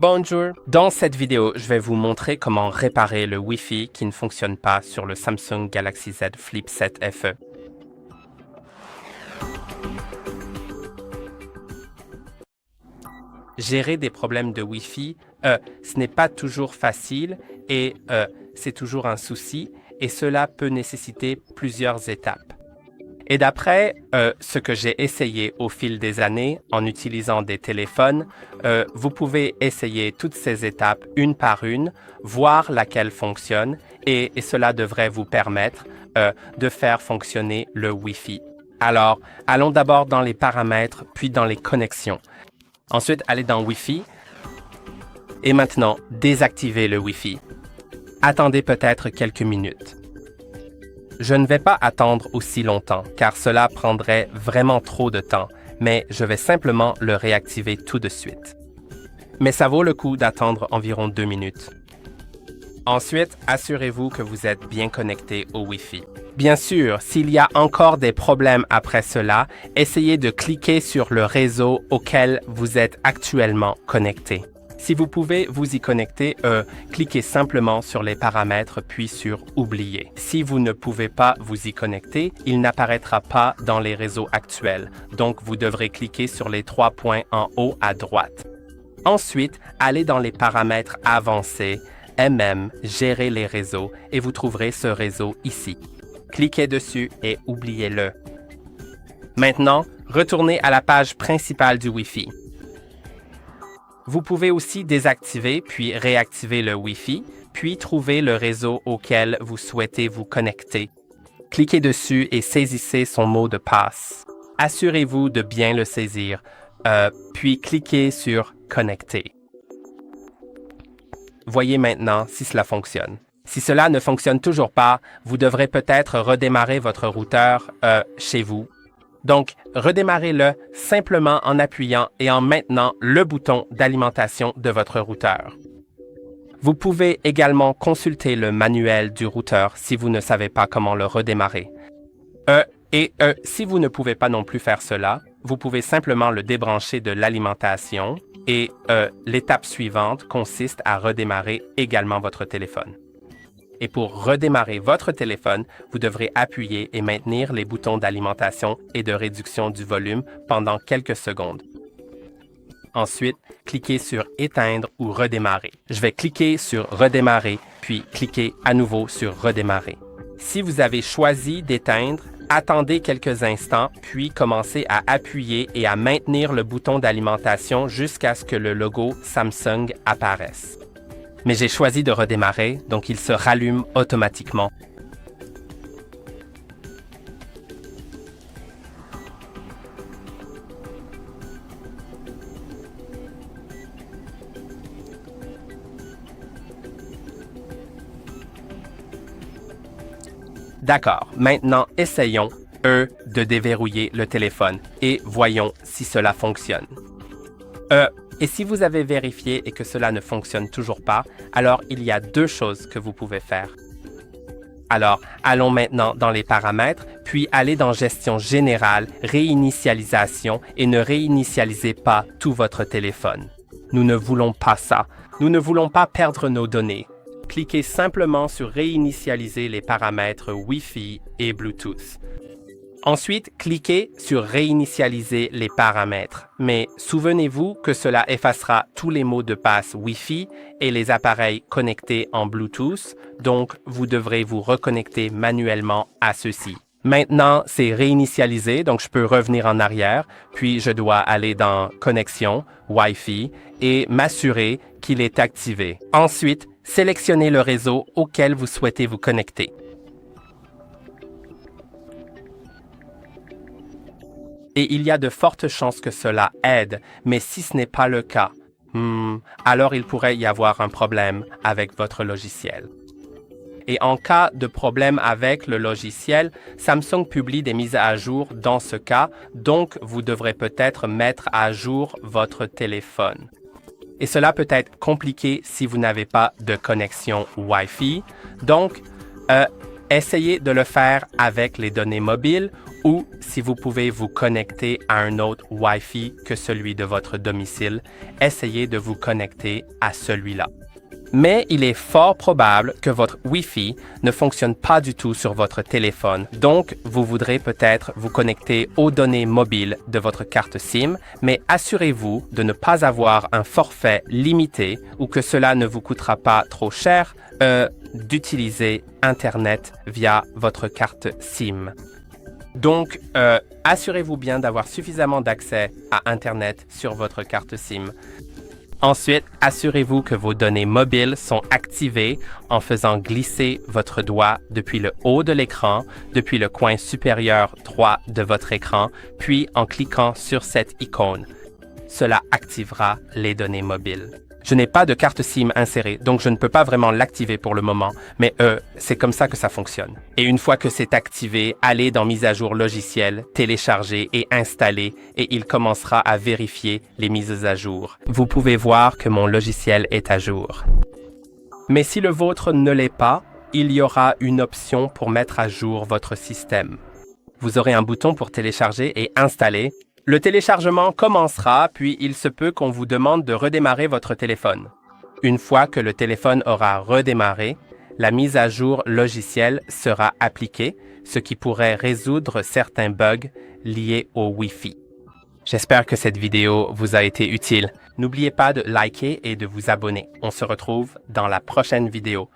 Bonjour! Dans cette vidéo, je vais vous montrer comment réparer le Wi-Fi qui ne fonctionne pas sur le Samsung Galaxy Z Flip 7 FE. Gérer des problèmes de Wi-Fi, ce n'est pas toujours facile et c'est toujours un souci et cela peut nécessiter plusieurs étapes. Et d'après ce que j'ai essayé au fil des années en utilisant des téléphones, vous pouvez essayer toutes ces étapes une par une, voir laquelle fonctionne et cela devrait vous permettre de faire fonctionner le Wi-Fi. Alors, allons d'abord dans les paramètres, puis dans les connexions. Ensuite, allez dans Wi-Fi et maintenant, désactivez le Wi-Fi. Attendez peut-être quelques minutes. Je ne vais pas attendre aussi longtemps, car cela prendrait vraiment trop de temps, mais je vais simplement le réactiver tout de suite. Mais ça vaut le coup d'attendre environ 2 minutes. Ensuite, assurez-vous que vous êtes bien connecté au Wi-Fi. Bien sûr, s'il y a encore des problèmes après cela, essayez de cliquer sur le réseau auquel vous êtes actuellement connecté. Si vous pouvez vous y connecter, cliquez simplement sur les paramètres puis sur « Oublier ». Si vous ne pouvez pas vous y connecter, il n'apparaîtra pas dans les réseaux actuels, donc vous devrez cliquer sur les 3 points en haut à droite. Ensuite, allez dans les paramètres avancés, Gérer les réseaux et vous trouverez ce réseau ici. Cliquez dessus et oubliez-le. Maintenant, retournez à la page principale du Wi-Fi. Vous pouvez aussi désactiver puis réactiver le Wi-Fi, puis trouver le réseau auquel vous souhaitez vous connecter. Cliquez dessus et saisissez son mot de passe. Assurez-vous de bien le saisir, puis cliquez sur « Connecter ». Voyez maintenant si cela fonctionne. Si cela ne fonctionne toujours pas, vous devrez peut-être redémarrer votre routeur chez vous. Donc, redémarrez-le simplement en appuyant et en maintenant le bouton d'alimentation de votre routeur. Vous pouvez également consulter le manuel du routeur si vous ne savez pas comment le redémarrer. Si vous ne pouvez pas non plus faire cela, vous pouvez simplement le débrancher de l'alimentation et l'étape suivante consiste à redémarrer également votre téléphone. Et pour redémarrer votre téléphone, vous devrez appuyer et maintenir les boutons d'alimentation et de réduction du volume pendant quelques secondes. Ensuite, cliquez sur « Éteindre » ou « Redémarrer ». Je vais cliquer sur « Redémarrer » puis cliquer à nouveau sur « Redémarrer ». Si vous avez choisi d'éteindre, attendez quelques instants puis commencez à appuyer et à maintenir le bouton d'alimentation jusqu'à ce que le logo Samsung apparaisse. Mais j'ai choisi de redémarrer, donc il se rallume automatiquement. D'accord, maintenant essayons, de déverrouiller le téléphone et voyons si cela fonctionne. Et si vous avez vérifié et que cela ne fonctionne toujours pas, alors il y a 2 choses que vous pouvez faire. Alors, allons maintenant dans les paramètres, puis allez dans Gestion générale, Réinitialisation et ne réinitialisez pas tout votre téléphone. Nous ne voulons pas ça. Nous ne voulons pas perdre nos données. Cliquez simplement sur Réinitialiser les paramètres Wi-Fi et Bluetooth. Ensuite, cliquez sur « Réinitialiser les paramètres », mais souvenez-vous que cela effacera tous les mots de passe Wi-Fi et les appareils connectés en Bluetooth, donc vous devrez vous reconnecter manuellement à ceux-ci. Maintenant, c'est réinitialisé, donc je peux revenir en arrière, puis je dois aller dans « Connexion »,« Wi-Fi » et m'assurer qu'il est activé. Ensuite, sélectionnez le réseau auquel vous souhaitez vous connecter. Et il y a de fortes chances que cela aide, mais si ce n'est pas le cas, alors il pourrait y avoir un problème avec votre logiciel. Et en cas de problème avec le logiciel, Samsung publie des mises à jour dans ce cas, donc vous devrez peut-être mettre à jour votre téléphone. Et cela peut être compliqué si vous n'avez pas de connexion Wi-Fi, donc essayez de le faire avec les données mobiles ou si vous pouvez vous connecter à un autre Wi-Fi que celui de votre domicile, essayez de vous connecter à celui-là. Mais il est fort probable que votre Wi-Fi ne fonctionne pas du tout sur votre téléphone, donc vous voudrez peut-être vous connecter aux données mobiles de votre carte SIM, mais assurez-vous de ne pas avoir un forfait limité ou que cela ne vous coûtera pas trop cher d'utiliser Internet via votre carte SIM. Donc, assurez-vous bien d'avoir suffisamment d'accès à Internet sur votre carte SIM. Ensuite, assurez-vous que vos données mobiles sont activées en faisant glisser votre doigt depuis le haut de l'écran, depuis le coin supérieur droit de votre écran, puis en cliquant sur cette icône. Cela activera les données mobiles. Je n'ai pas de carte SIM insérée, donc je ne peux pas vraiment l'activer pour le moment, mais c'est comme ça que ça fonctionne. Et une fois que c'est activé, allez dans Mise à jour logiciel, télécharger et installer, et il commencera à vérifier les mises à jour. Vous pouvez voir que mon logiciel est à jour. Mais si le vôtre ne l'est pas, il y aura une option pour mettre à jour votre système. Vous aurez un bouton pour télécharger et installer. Le téléchargement commencera, puis il se peut qu'on vous demande de redémarrer votre téléphone. Une fois que le téléphone aura redémarré, la mise à jour logicielle sera appliquée, ce qui pourrait résoudre certains bugs liés au Wi-Fi. J'espère que cette vidéo vous a été utile. N'oubliez pas de liker et de vous abonner. On se retrouve dans la prochaine vidéo.